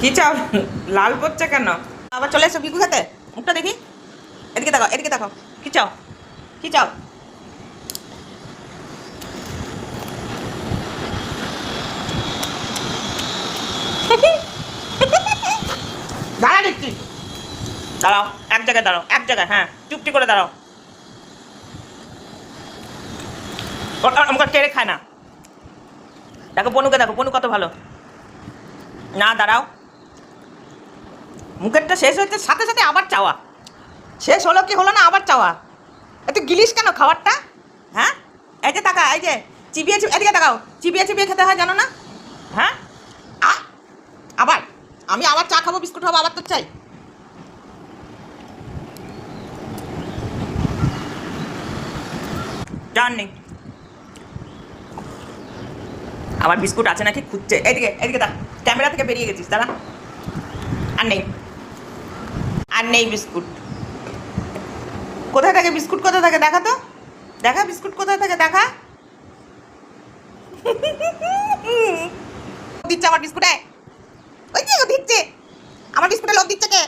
কি চাও? লাল পড়ছে কেন? আবার চলে এসো বিকু খেতে। মুখটা দেখি, এদিকে তাকাও, এদিকে তাকাও। কি চাও? কি চাও? দাঁড়া দেখছি, দাঁড়াও এক জায়গায়, দাঁড়াও এক জায়গায়, হ্যাঁ চুপটি করে দাঁড়াও। আমাকে টেরে খায় না। দেখো বনুকে, দেখো বনু কত ভালো। না দাঁড়াও, মুখেরটা শেষ হচ্ছে সাথে সাথে আবার চাওয়া। শেষ হলো কি হলো না, আবার চাওয়া। এত গিলিস কেন খাবারটা? হ্যাঁ, এই যে তাকা, এই যে চিবিয়ে চিবিয়ে, এদিকে তাকাও, চিবিয়ে চিবিয়ে খেতে হয় জানো না? হ্যাঁ, আবার আমি আবার চা খাবো, বিস্কুট খাবো, আবার তো চাই। জান নেই, আবার বিস্কুট আছে নাকি খুঁজছে। এদিকে এদিকে তা, ক্যামেরা থেকে বেরিয়ে গেছিস, দাঁড়া। আর নেই, আর নেই বিস্কুট। কোথায় থাকে বিস্কুট? কোথায় থাকে দেখা তো, দেখা বিস্কুট কোথায় থাকে দেখা। দিচ্ছে আমার বিস্কুটে, ওই যে দিচ্ছে আমার বিস্কুটে, লোভ দিচ্ছে কে?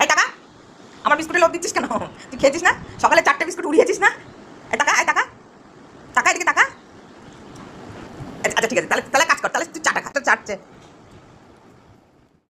এই টাকা, আমার বিস্কুটে লোভ দিচ্ছিস কেন? তুই খেয়েছিস না সকালে 4টে বিস্কুট উড়িয়েছিস না? এই টাকা, এই টাকা, টাকা এদিকে টাকা। আচ্ছা ঠিক আছে, তাহলে তাহলে কাজ কর, তাহলে তুই চাটা খা, তোর চাটছে।